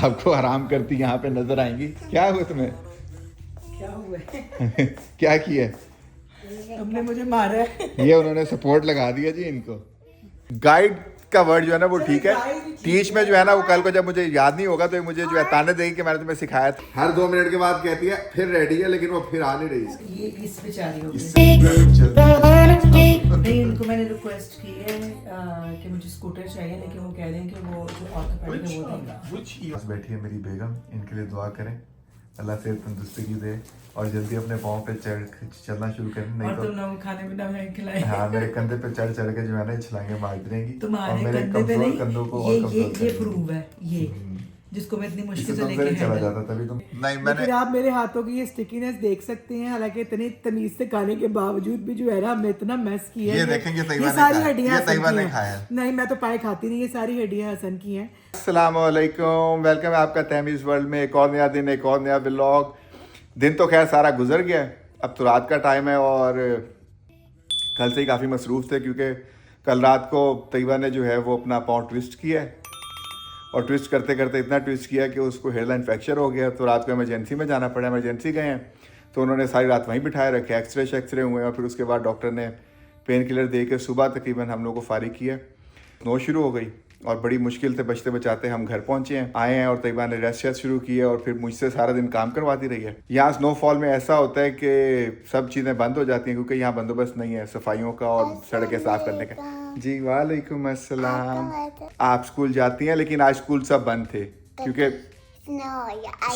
आपको आराम करती यहाँ पे नजर आएंगी। क्या हुआ तुम्हें? क्या हुआ है? क्या किया? तुमने मुझे मारा है। ये उन्होंने सपोर्ट लगा दिया जी इनको। गाइड का वर्ड जो है ना वो ठीक है, टीच में जो है ना वो कल को जब मुझे याद नहीं होगा तो मुझे जो है ताने देगी कि मैंने तुम्हें सिखाया था। हर 2 मिनट के बाद कहती है फिर रेडी है, लेकिन वो फिर आ नहीं रही। ये इस बेचारी हो गई। नहीं, उनको मैंने रिक्वेस्ट की है कि मुझे स्कूटर चाहिए, लेकिन वो कह रहे हैं कि वो जो ऑर्थोपेडिक है वो देगा। बस बैठी है मेरी बेगम, इनके लिए दुआ करें अल्लाह से तंदुरुस्ती दे और जल्दी अपने पाँव पे चलना शुरू करें, नहीं तो तुम लोग खाने पीना में खिलाए। हाँ, मेरे कंधे पे चढ़ के जो है ना छलांगे मार देंगी। तुम्हारे मेरे कंधे पे नहीं, कंधों को ये प्रूव है, ये जिसको मैं इतनी मुश्किल से लेके चला जाता तभी तुम नहीं। मैंने आप मेरे हाथों की ये स्टिकीनेस देख सकते हैं, हालांकि इतनी तमीज से खाने के बावजूद भी जो है ना हमने इतना मैस किया है। ये देखेंगे ये सारी हड्डियां तैयबा ने खाया। नहीं, मैं तो पाए खाती नहीं, ये सारी हड्डियां हसन की हैं। अस्सलाम वालेकुम, वेलकम है आपका तहमीज़ वर्ल्ड में। एक और नया दिन, एक और नया व्लॉग। दिन तो खैर सारा गुजर गया, अब तो रात का टाइम है और कल से ही काफ़ी मसरूफ़ थे क्योंकि कल रात को तैयबा ने जो है वो अपना पाँव ट्विस्ट किया है और ट्विस्ट करते करते इतना ट्विस्ट किया कि उसको हेयरलाइन फ्रैक्चर हो गया। तो रात को इमरजेंसी में जाना पड़ा। इमरजेंसी गए हैं तो उन्होंने सारी रात वहीं बिठाए रखे, एक्सरे हुए और फिर उसके बाद डॉक्टर ने पेन किलर दे के सुबह तकरीबन हम लोग को फारिग किया। स्नो शुरू हो गई और बड़ी मुश्किल से बचते बचाते हम घर पहुंचे हैं, आए हैं और तैयबा ने रेस्ट शुरू की है और फिर मुझसे सारा दिन काम करवाती रही है। यहाँ स्नोफॉल में ऐसा होता है कि सब चीज़ें बंद हो जाती हैं क्योंकि यहाँ बंदोबस्त नहीं है सफाइयों का और सड़कें साफ करने का। जी वालेकुम अस्सलाम। आप स्कूल जाती हैं, लेकिन आज स्कूल सब बंद थे क्योंकि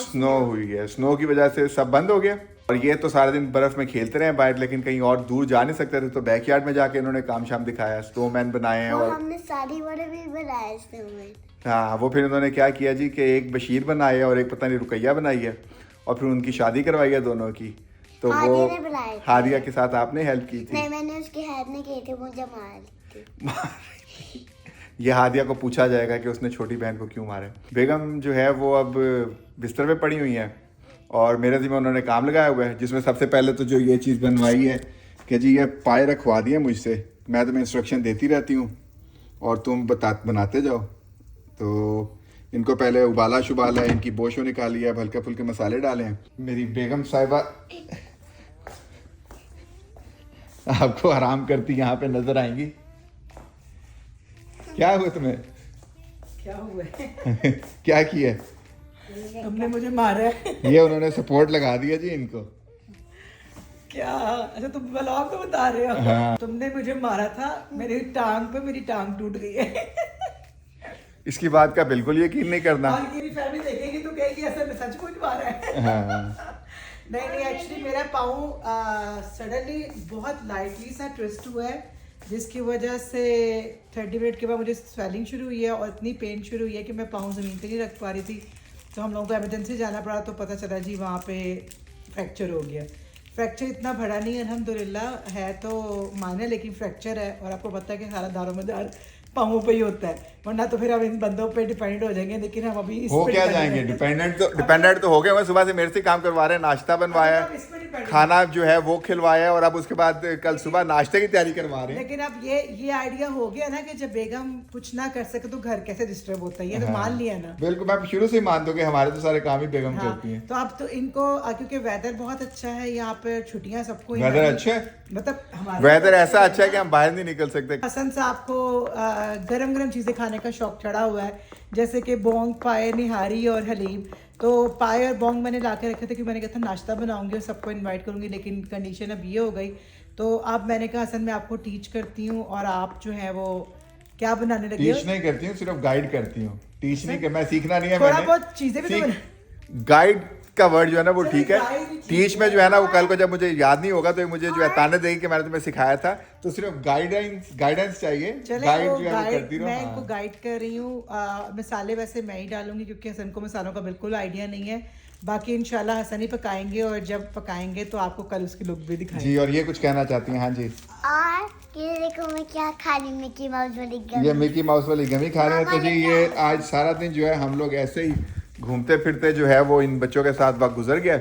स्नो हुई है। स्नो की वजह से सब बंद हो गया और ये तो सारा दिन बर्फ में खेलते रहे बाहर, लेकिन कहीं और दूर जा नहीं सकते थे तो बैकयार्ड में जाके इन्होंने काम शाम दिखाया, स्नोमैन बनाए हैं और हमने सारी बड़े भी बनाए स्नोमैन। हाँ, वो फिर उन्होंने क्या किया जी कि एक बशीर बनाए और एक पता नहीं रुकैया बनाई है और फिर उनकी शादी करवाई है दोनों की। तो वो हादिया के साथ आपने हेल्प की थी? नहीं, मैंने उसकी हेल्प नहीं की थी, मुझे मार ये हादिया को पूछा जाएगा कि उसने छोटी बहन को क्यों मारा। बेगम जो है वो अब बिस्तर पे पड़ी हुई है और मेरे ज़िम्मे उन्होंने काम लगाया हुआ है, जिसमें सबसे पहले तो जो ये चीज़ बनवाई है कि जी ये पाए रखवा दिए मुझसे, मैं तुम्हें इंस्ट्रक्शन देती रहती हूँ और तुम बनाते जाओ। तो इनको पहले उबाला शुबाला है, इनकी बोशो निकाली है, हल्के फुल्के मसाले डाले हैं। मेरी बेगम साहिबा आपको आराम करती यहाँ पे नजर आएंगी। क्या हुआ तुम्हें? क्या हुआ है? क्या किया? तुमने मुझे मारा है। ये उन्होंने सपोर्ट लगा दिया जी इनको। क्या? अच्छा, तुम ब्लॉग तो बता रहे हो। हाँ। तुमने मुझे मारा था, मेरी टांग टूट गई है। इसकी बात का बिल्कुल यकीन नहीं करना। और मेरी फैमिली देखेगी तो कहेगी ऐसा सचमुच मारा है। हाँ। नहीं, एक्चुअली मेरा पाँव सडनली बहुत लाइटली सा ट्विस्ट हुआ है, जिसकी वजह से 30 मिनट के बाद मुझे स्वेलिंग शुरू हुई है और इतनी पेन शुरू हुई है कि मैं पाँव ज़मीन पे नहीं रख पा रही थी। तो हम लोगों को एमरजेंसी जाना पड़ा तो पता चला जी वहाँ पे फ्रैक्चर हो गया। फ्रैक्चर इतना बड़ा नहीं है अल्हम्दुलिल्लाह, है तो माने, लेकिन फ्रैक्चर है और आपको पता है कि सारा दारोमदार पाँवों पे ही होता है, वरना तो फिर हम इन बंदों पे डिपेंड हो जाएंगे। लेकिन हम अभी हो क्या जाएंगे? डिपेंडेंट तो हो गए। मैं सुबह से मेरे से काम करवा रहे हैं, नाश्ता बनवाया, खाना जो है वो खिलवाया और अब उसके बाद कल सुबह नाश्ते की तैयारी करवा रहे हैं। लेकिन अब ये आइडिया हो गया ना कि जब बेगम कुछ ना कर सके तो घर कैसे डिस्टर्ब होता है, ये तो मान लिया ना। बिल्कुल, मैं शुरू से ही मान दूं कि हमारे तो सारे काम ही बेगम करती हैं। तो अब तो इनको क्योंकि वेदर बहुत अच्छा है यहाँ पे, छुट्टियाँ सबको, वेदर अच्छा है, मतलब हमारा वेदर ऐसा अच्छा है कि हम बाहर नहीं निकल सकते। हसन साहब को गरम गरम चीज़ें खाने का शौक चढ़ा हुआ है, जैसे कि बोंग, पाए, निहारी और हलीम। तो पाए और बोंग मैंने ला के रखे थे कि मैंने कहा था नाश्ता बनाऊंगी और सबको इनवाइट करूंगी, लेकिन कंडीशन अब ये हो गई। तो अब मैंने कहा हसन मैं आपको टीच करती हूँ और आप जो है वो क्या बनाने लगे? टीच नहीं करती हूँ, सिर्फ गाइड करती हूँ। टीच नहीं कर, मैं सीखना नहीं है, थोड़ा बहुत चीज़ें भी तो गाइड का वर्ड जो है ना वो ठीक है, टीच में जो है ना वो कल को जब मुझे याद नहीं होगा तो मुझे जो है ताने देगी कि मैंने तुम्हें सिखाया था। तो सिर्फ गाइडेंस चाहिए। गाइड जो है वो करती रहो। मैं इनको गाइड कर रही हूँ। मसाले वैसे मैं ही डालूंगी क्योंकि हसन को मसालों का बिल्कुल आइडिया नहीं है। बाकी इंशाल्लाह हसन ही पकाएंगे और जब पकाएंगे तो आपको कल उसकी लुक भी दिखाएंगे। जी, और ये कुछ कहना चाहती हैं? हाँ जी। और ये देखो मैं क्या खा रही हूँ, मिकी माउस वाली गमी। ये मिकी माउस वाली गमी खा रहे हैं। तो जी ये आज सारा दिन जो है हम लोग ऐसे ही घूमते फिरते जो है वो इन बच्चों के साथ वक्त गुजर गया।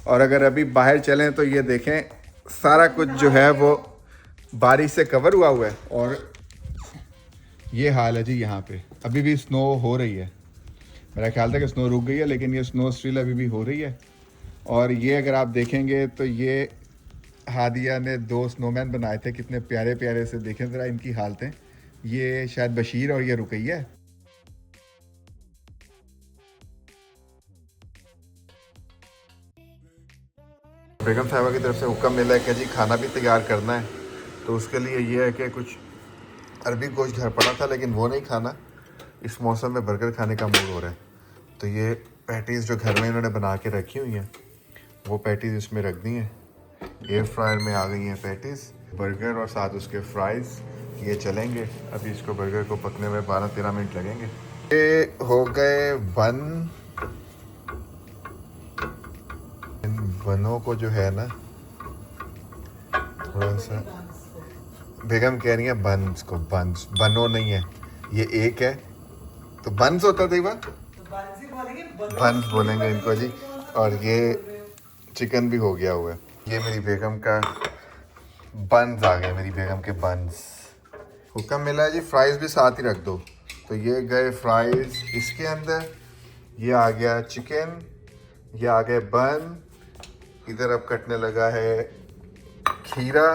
और अगर अभी बाहर चलें तो ये देखें सारा कुछ जो है वो बारिश से कवर हुआ है और ये हाल है जी यहाँ पे। अभी भी स्नो हो रही है। मेरा ख्याल था कि स्नो रुक गई है, लेकिन ये स्नो स्टिल अभी भी हो रही है। और ये अगर आप देखेंगे तो ये हादिया ने 2 स्नोमैन बनाए थे, कितने प्यारे प्यारे से। देखें ज़रा इनकी हालतें। ये शायद बशीर और ये रुकैया है। बेगम साहिबा की तरफ से हुक्म मिला है कि जी खाना भी तैयार करना है। तो उसके लिए ये है कि कुछ अरबी गोश्त घर पड़ा था, लेकिन वो नहीं खाना। इस मौसम में बर्गर खाने का मूड हो रहा है। तो ये पैटीज़ जो घर में इन्होंने बना के रखी हुई हैं, वो पैटीज़ इसमें रख दी हैं। एयर फ्रायर में आ गई हैं पैटीज़, बर्गर और साथ उसके फ्राइज़। ये चलेंगे। अभी इसको बर्गर को पकने में 12-13 मिनट लगेंगे। ये हो गए बन। इन बनों को जो है ना थोड़ा सा, बेगम कह रही है बंस को, बंस बनो नहीं है, ये एक है तो बंस होता था। बंस बोलेंगे इनको जी। और ये चिकन भी हो गया हुआ है। ये मेरी बेगम का बंस आ गए, मेरी बेगम के बंस। हुक्म मिला है जी फ्राइज़ भी साथ ही रख दो। तो ये गए फ्राइज़ इसके अंदर, ये आ गया चिकन, ये आ गए बन। इधर अब कटने लगा है खीरा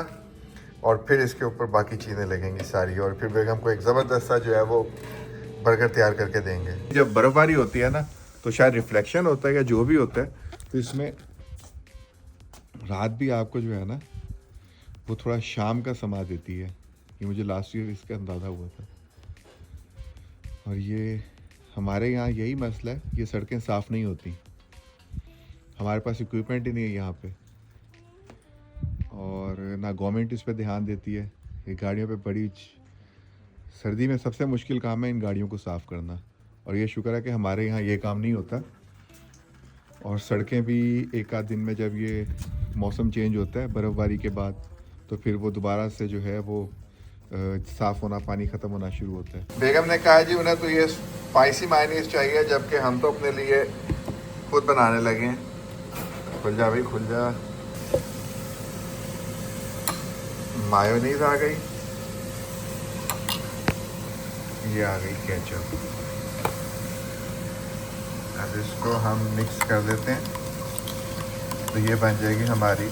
और फिर इसके ऊपर बाकी चीज़ें लगेंगी सारी। और फिर बेगम को एक ज़बरदस्त सा जो है वो बर्गर तैयार करके देंगे। जब बर्फ़बारी होती है ना तो शायद रिफ्लेक्शन होता है या जो भी होता है, तो इसमें रात भी आपको जो है ना वो थोड़ा शाम का समा देती है। ये मुझे लास्ट ईयर इसका अंदाज़ा हुआ था। और ये हमारे यहाँ यही मसला है, ये सड़कें साफ़ नहीं होती। हमारे पास इक्विपमेंट ही नहीं है यहाँ पे, और ना गवर्नमेंट इस पे ध्यान देती है। ये गाड़ियों पे बड़ी सर्दी में सबसे मुश्किल काम है इन गाड़ियों को साफ़ करना। और ये शुक्र है कि हमारे यहाँ ये काम नहीं होता। और सड़कें भी एक आध दिन में जब ये मौसम चेंज होता है बर्फ़बारी के बाद, तो फिर वो दोबारा से जो है वो साफ़ होना, पानी ख़त्म होना शुरू होता है। बेगम ने कहा जी उन्हें तो ये स्पाइसी मायोनीज़ चाहिए, जबकि हम तो अपने लिए खुद बनाने लगे हैं। खुल जा भाई खुल जा। मायोनीज़ आ गई, ये आ गई केचप। अब इसको हम मिक्स कर देते हैं, तो ये बन जाएगी हमारी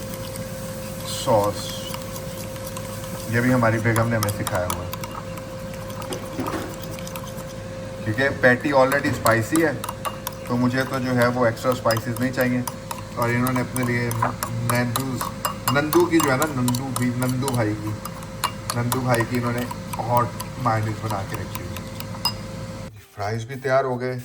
सॉस। ये भी हमारी बेगम ने हमें सिखाया हुआ है, क्योंकि पैटी ऑलरेडी स्पाइसी है, तो मुझे तो जो है वो एक्स्ट्रा स्पाइसेस नहीं चाहिए। और इन्होंने अपने लिए नंदू की जो है ना, नंदू भाई की इन्होंने हॉट मायोनीज़ बना के रखी हुई है। फ्राइज़ भी तैयार हो गए।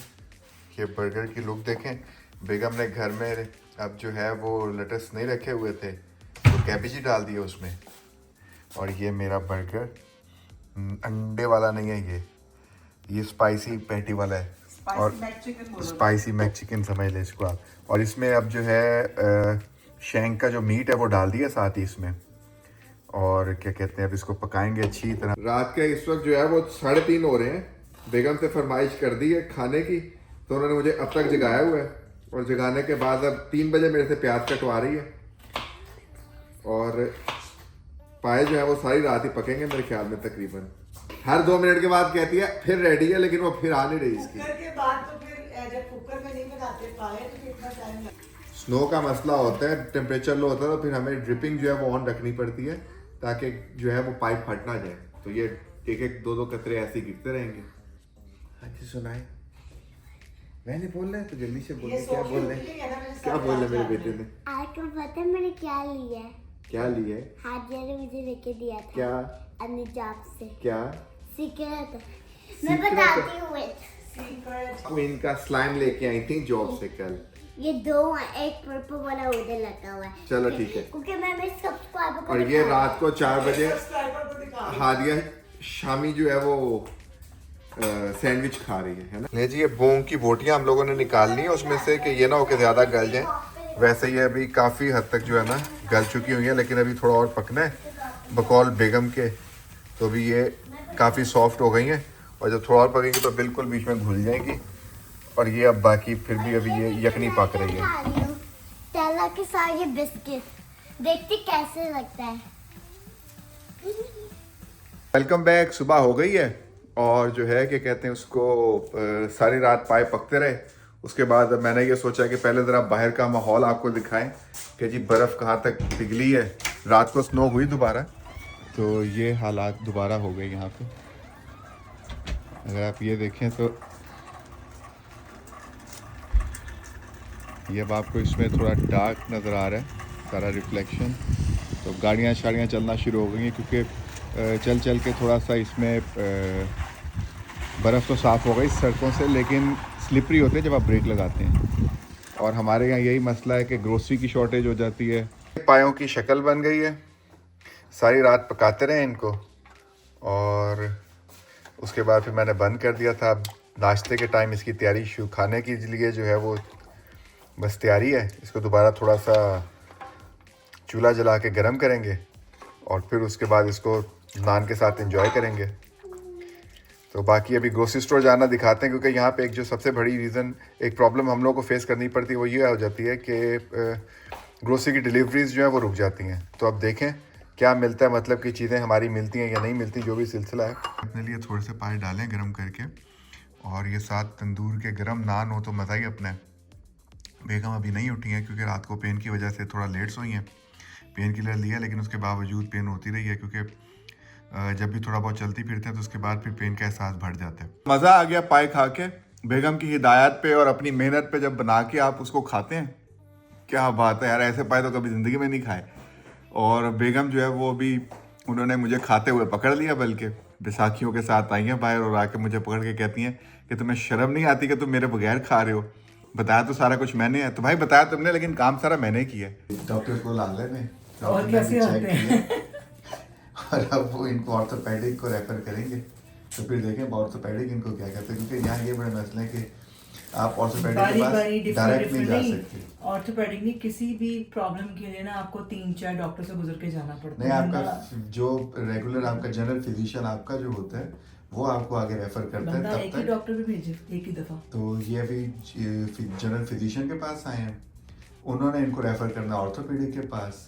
ये बर्गर की लुक देखें। बेगम ने घर में अब जो है वो लेटस नहीं रखे हुए थे, तो कैबेज ही डाल दिए उसमें। और ये मेरा बर्गर अंडे वाला नहीं है, ये स्पाइसी पैटी वाला है। और स्पाइसी मैक चिकन समझ ले इसको आप। और इसमें अब जो है शैंक का जो मीट है वो डाल दिया साथ ही इसमें। और क्या कहते हैं, अब इसको पकाएंगे अच्छी तरह। रात के इस वक्त जो है वो 3:30 हो रहे हैं। बेगम से फरमाइश कर दी है खाने की, तो उन्होंने मुझे अब तक जगाया हुआ है। और जगाने के बाद अब 3 बजे मेरे से प्याज कटवा रही है। और पाए जो है वो सारी रात ही पकेंगे मेरे ख्याल में तकरीबन। हर 2 मिनट के बाद कहती है फिर रेडी है, लेकिन वो फिर आ नहीं रही इसकी। कुकर के बाद तो फिर जब कुकर में नहीं बनाते पाए तो फिर इतना टाइम लगता है। स्नो का मसला होता है, टेम्परेचर लो होता है, तो फिर हमें ड्रिपिंग जो है वो ऑन रखनी पड़ती है, ताकि जो है वो पाइप फट ना जाए। तो ये एक 2-2 कतरे ऐसे गिरते रहेंगे। अच्छी सुनाए, मैंने बोल रहा है तो जल्दी से बोले। क्या बोल रहे क्या बोल रहे मेरे बेटे ने? आपको पता है मैंने क्या लिया है? क्या लिया है? हादिया ने मुझे लेके दिया था। क्या? अपनी जॉब से। क्या सीक्रेट? मैं बताती हूँ। सीक्रेट। इनका स्लाइम लेके आई थी जॉब से कल। ये 2 एक पर्पल वाला उधर लगा हुआ है। चलो ठीक है। क्योंकि मैं मेरे सब्सक्राइबर को और ये रात को 4 बजे सब्सक्राइबर को दिखा। हादिया शामी जो है वो सैंडविच खा रही है ना। ले जी, ये मूंग की बोटियां हम लोगों ने निकाल ली है उसमें से, कि ये ना हो कि ज़्यादा गल जाए। वैसे ये अभी काफ़ी हद तक जो है ना गल चुकी हुई है, लेकिन अभी थोड़ा और पकना है बकौल बेगम के। तो अभी ये काफ़ी सॉफ्ट हो गई हैं, और जब थोड़ा और पकेंगी तो बिल्कुल बीच में घुल जाएगी। और ये अब बाकी फिर भी अभी ये यखनी पक रही है। टेला के साथ ये बिस्किट देखते कैसे लगता है। Welcome back. सुबह हो गई है और जो है कि कहते हैं उसको सारी रात पाए पकते रहे। उसके बाद मैंने ये सोचा कि पहले ज़रा बाहर का माहौल आपको दिखाएं कि जी बर्फ़ कहाँ तक पिघली है। रात को स्नो हुई दोबारा, तो ये हालात दोबारा हो गए यहाँ पे। अगर आप ये देखें तो ये अब आपको इसमें थोड़ा डार्क नज़र आ रहा है सारा रिफ्लेक्शन। तो गाड़ियाँ शाड़ियाँ चलना शुरू हो गई हैं क्योंकि चल चल के थोड़ा सा इसमें बर्फ़ तो साफ़ हो गई सड़कों से, लेकिन स्लिपरी होते हैं जब आप ब्रेक लगाते हैं। और हमारे यहाँ यही मसला है कि ग्रोसरी की शॉर्टेज हो जाती है। पायों की शक्ल बन गई है, सारी रात पकाते रहे इनको और उसके बाद फिर मैंने बंद कर दिया था। अब नाश्ते के टाइम इसकी तैयारी शुरू, खाने के लिए जो है वो बस तैयारी है। इसको दोबारा थोड़ा सा चूल्हा जला के गर्म करेंगे और फिर उसके बाद इसको नान के साथ एंजॉय करेंगे। तो बाकी अभी ग्रोसरी स्टोर जाना दिखाते हैं, क्योंकि यहाँ पे एक जो सबसे बड़ी रीज़न, एक प्रॉब्लम हम लोग को फेस करनी पड़ती है वो ये हो जाती है कि ग्रोसरी की डिलीवरीज जो है वो रुक जाती हैं। तो अब देखें क्या मिलता है, मतलब कि चीज़ें हमारी मिलती हैं या नहीं मिलती, जो भी सिलसिला है। अपने लिए थोड़े से पाए डालें गर्म करके, और ये साथ तंदूर के गर्म नान हो तो मज़ा ही अपना है। बेगम अभी नहीं उठी हैं क्योंकि रात को पेन की वजह से थोड़ा लेट सोई हैं। पेन किलर लिया लेकिन उसके बावजूद पेन होती रही है, क्योंकि जब भी थोड़ा बहुत चलती फिरते हैं तो उसके बाद फिर पेन का एहसास बढ़ जाता है। मज़ा आ गया पाए खा के। बेगम की हिदायत पे और अपनी मेहनत पे जब बना के आप उसको खाते हैं, क्या बात है यार, ऐसे पाए तो कभी ज़िंदगी में नहीं खाए। और बेगम जो है वो भी उन्होंने मुझे खाते हुए पकड़ लिया, बल्कि बैसाखियों के साथ आई हैं बाहर और आके मुझे पकड़ के कहती हैं कि तुम्हें शर्म नहीं आती कि तुम मेरे बगैर खा रहे हो। बताया तो सारा कुछ मैंने है। तो भाई बताया तुमने, लेकिन काम सारा मैंने किया है। डॉक्टर को ला लेने और कैसे आते हैं और अब वो इनको ऑर्थोपेडिक को रेफर करेंगे, तो फिर देखें ऑर्थोपेडिक इनको क्या कहते हैं, क्योंकि यहाँ ये बड़े मसले हैं कि आप ऑर्थोपेडिक के पास डायरेक्ट नहीं जा सकते। ऑर्थोपेडिक नहीं, किसी भी प्रॉब्लम के लिए ना आपको 3-4 डॉक्टर से गुजर के जाना पड़ता है। नहीं, आपका जो रेगुलर आपका जनरल फिजिशियन आपका जो होता है वो आपको आगे रेफर करता है। तब एक ही डॉक्टर भी भेजे एक ही दफा। तो ये अभी जनरल फिजिशियन के पास आए हैं, उन्होंने इनको रेफर करना ऑर्थोपेडिक के पास,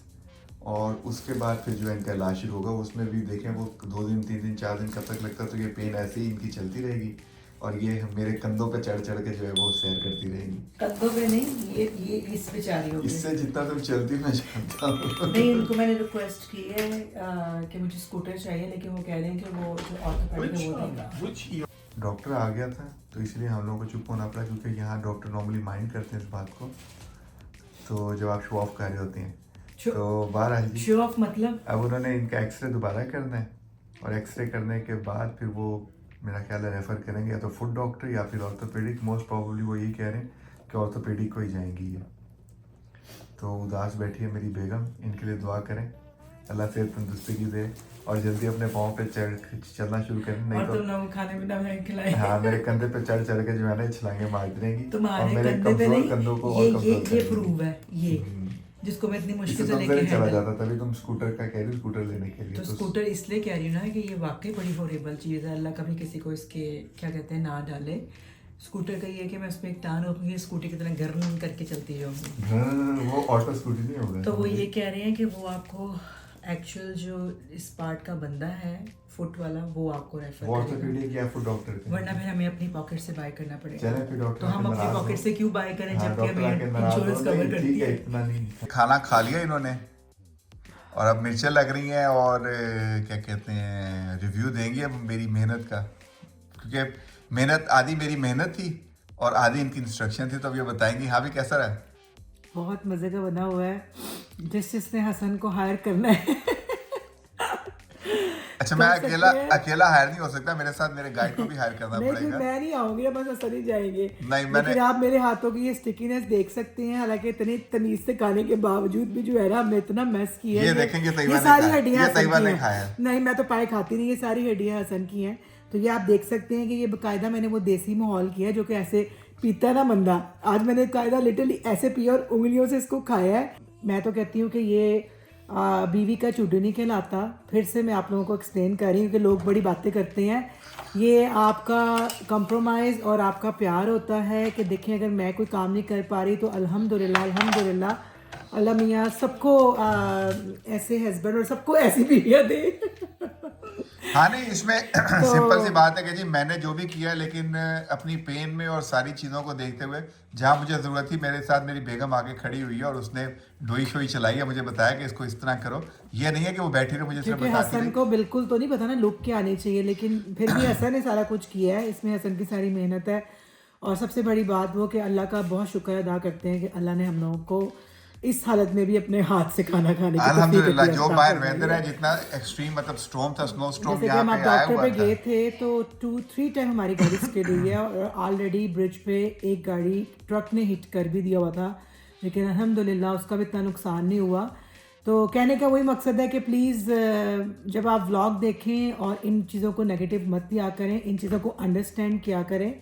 और उसके बाद फिर जो इनका इलाज शुरू होगा। उसमें भी देखें वो 2 दिन 3 दिन 4 दिन कब तक लगता है, तो ये पेन ऐसे ही इनकी चलती रहेगी और ये मेरे कंधों पे चढ़ चढ़ के जो है वो सैर करती रहेगी। कंधों पे नहीं, ये इस बेचारी हो, इससे जितना तुम चलती मैं जानता हूँ। नहीं, उनको मैंने रिक्वेस्ट की है कि मुझे स्कूटर चाहिए, लेकिन वो कह रहे हैं कि वो ऑर्थोपेडिक है वो देंगे। डॉक्टर आ गया था तो इसलिए हम लोगों को चुप होना पड़ा, क्योंकि यहाँ डॉक्टर नॉर्मली माइंड करते हैं इस बात को। तो जब आप शो ऑफ कर रहे होते हैं तो बाहर आ जाइए। शो ऑफ मतलब अब उन्होंने इनका एक्सरे दोबारा करना है, और एक्सरे करने के बाद फिर वो मेरा ख्याल है रेफ़र करेंगे या तो फुट डॉक्टर या फिर ऑर्थोपेडिक। मोस्ट प्रोबेबली वो यही कह रहे हैं कि ऑर्थोपेडिक को ही जाएंगी ये। तो उदास बैठी है मेरी बेगम, इनके लिए दुआ करें अल्लाह से तंदुरुस्ती की दे और जल्दी अपने पाँव पे चलना शुरू करें। नहीं तो तुम लोग खाने पीना में खिलाए। हाँ, मेरे कंधे पे चढ़ चढ़ के जो है ना छलांगे मारती रहेंगी। तुम्हारे मेरे कंधे पे नहीं, कंधों को और कमजोर ये प्रूव है ये, जिसको मैं इतनी मुश्किल से लेके चला जाता। तभी तुम स्कूटर का कह रही हो, स्कूटर लेने के लिए। तो स्कूटर इसलिए कह रही हूँ ना कि ये वाकई बड़ी हॉरिबल चीज़ है। अल्लाह कभी किसी को इसके क्या कहते हैं ना डाले। स्कूटर का ये है कि मैं उसमें एक टान होगी, स्कूटी की तरह गर्म करके चलती जाऊंगी। वो ऑटो स्कूटी नहीं होगा। तो वो ये कह रहे हैं कि वो आपको एक्चुअल जो इस पार्ट का बंदा है फुट वाला, वो आपको रेफर करेगा। ऑर्थोपेडिक या फुट डॉक्टर का, वरना फिर हमें अपनी पॉकेट से बाय करना पड़ेगा। चलें फिर डॉक्टर, तो हम अपनी पॉकेट से क्यों बाय करें जबकि हमें इंश्योरेंस कवर करती है। इतना नहीं। खाना खा लिया इन्होंने और अब मिर्चें लग रही हैं और क्या कहते हैं रिव्यू देंगे अब मेरी मेहनत का, क्योंकि मेहनत आधी मेरी मेहनत थी और आधी इनकी इंस्ट्रक्शन थी। तो अब ये बताएंगी हाँ भी कैसा रहा। बहुत मजे का बना हुआ है। जिसने हसन को हायर करना है अच्छा, मैं अकेला हायर नहीं हो सकता, मेरे साथ मेरे गाइड को भी हायर करना पड़ेगा। मैं नहीं आऊंगी, बस हसन ही जाएंगे। नहीं, मैंने आप मेरे हाथों की ये स्टिकीनेस देख सकते हैं। हालांकि इतनी तमीज से खाने के बावजूद भी जो है ना, हमने इतना मैस किया है। ये देखेंगे ये सारी हड्डियां ने खाया। नहीं, मैं तो पाए खाती नहीं, ये सारी हड्डियां हसन की हैं। तो ये आप देख सकते हैं कि ये बाकायदा मैंने वो देसी माहौल किया है जो कि ऐसे पीता ना बंदा। आज मैंने कायदा लिटरली ऐसे पिया और उंगलियों से इसको खाया है। मैं तो कहती हूँ कि ये बीवी का चुडू नहीं कहलाता। फिर से मैं आप लोगों को एक्सप्लेन कर रही हूँ कि लोग बड़ी बातें करते हैं। ये आपका कंप्रोमाइज़ और आपका प्यार होता है कि देखिए अगर मैं कोई काम नहीं कर पा रही तो अल्हम्दुलिल्लाह अल्हम्दुलिल्लाह अल्लाह मियाँ सबको ऐसे हस्बैंड और सबको ऐसी बीवियाँ दे। हाँ नहीं इसमें सिंपल सी बात है कि जी मैंने जो भी किया लेकिन अपनी पेन में और सारी चीज़ों को देखते हुए जहाँ मुझे ज़रूरत थी मेरे साथ मेरी बेगम आगे खड़ी हुई है और उसने डोई शोई चलाई है, मुझे बताया कि इसको इस तरह करो। ये नहीं है कि वो बैठी रही मुझे सिर्फ क्योंकि बताती हसन रही। को बिल्कुल तो नहीं पता ना लुक क्या आनी चाहिए, लेकिन फिर भी हसन ने सारा कुछ किया है, इसमें हसन की सारी मेहनत है। और सबसे बड़ी बात वो कि अल्लाह का बहुत शुक्र अदा करते हैं कि अल्लाह ने हम लोगों को इस हालत में भी अपने हाथ से खाना खाने की अल्हम्दुलिल्लाह तौफीक जो अता बाहर फरमाई वेदर है। है जितना एक्सट्रीम मतलब स्टॉर्म था, स्नो स्टॉर्म जैसे कि यहाँ हम आप पे आया डॉक्टर हुआ पे था। गए थे तो 2-3 टाइम हमारी गाड़ी स्किड हुई है और ऑलरेडी ब्रिज पे एक गाड़ी ट्रक ने हिट कर भी दिया हुआ था, लेकिन अल्हम्दुलिल्लाह उसका भी इतना नुकसान नहीं हुआ। तो कहने का वही मकसद है कि प्लीज़ जब आप व्लॉग देखें और इन चीज़ों को नेगेटिव मत दिया करें, इन चीज़ों को अंडरस्टैंड किया करें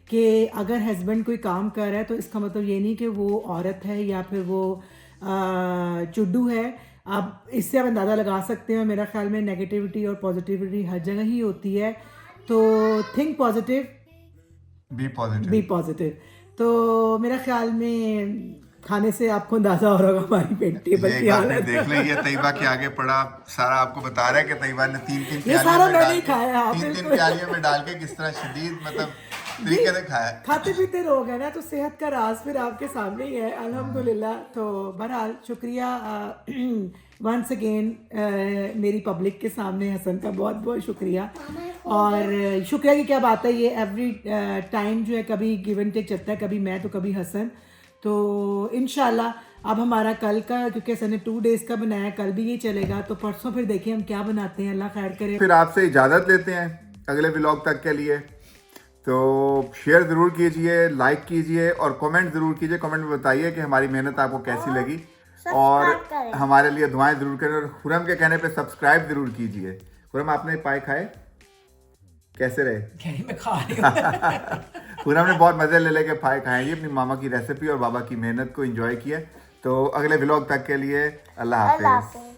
कि अगर हस्बैंड कोई काम कर रहा है तो इसका मतलब ये नहीं कि वो औरत है या फिर वो चुड्डू है। आप इससे आप अंदाज़ा लगा सकते हैं। मेरा ख्याल में नेगेटिविटी और पॉजिटिविटी हर जगह ही होती है, तो think positive, be positive. Be positive. तो मेरा ख्याल में खाने से आपको अंदाज़ा हो रहा होगा हमारी पेट टेबल ये की एक बार फिर हालत। देख लें, ये तैयबा के आगे पड़ा सारा आपको बता रहा है कि तैयबा ने तीन ये सारा मैंने ही के खाया, हाँ, तीन बिल्कुल। प्यालियों में डाल के किस तरह शदीद मतलब तरीके से खाया है। खाते पीते लोग हैं ना, तो सेहत का राज फिर आपके सामने ही है अल्हम्दुलिल्लाह। तो बहरहाल शुक्रिया वंस अगेन मेरी पब्लिक के सामने हसन का बहुत बहुत शुक्रिया। और शुक्रिया की क्या बात है, ये एवरी टाइम जो है कभी गिव एंड टेक चलता है, कभी मैं तो कभी हसन। तो इंशाल्लाह अब हमारा कल का, क्योंकि हसन ने 2 डेज़ का बनाया, कल भी ये चलेगा, तो परसों फिर देखिए हम क्या बनाते हैं, अल्लाह खैर करे। फिर आपसे इजाज़त लेते हैं अगले व्लॉग तक के लिए। तो शेयर ज़रूर कीजिए, लाइक कीजिए और कमेंट ज़रूर कीजिए। कमेंट में बताइए कि हमारी मेहनत आपको कैसी लगी और करें। हमारे लिए दुआएं ज़रूर करें और खुरम के कहने पे सब्सक्राइब ज़रूर कीजिए। खुरम आपने पाए खाए कैसे रहे? मैं खा रही हूँ। खुरम ने बहुत मज़े ले लेके पाए खाए जी, अपनी मामा की रेसिपी और बाबा की मेहनत को एंजॉय किया। तो अगले व्लॉग तक के लिए अल्लाह अल्लाह हाफिज़। हाफ़िज़।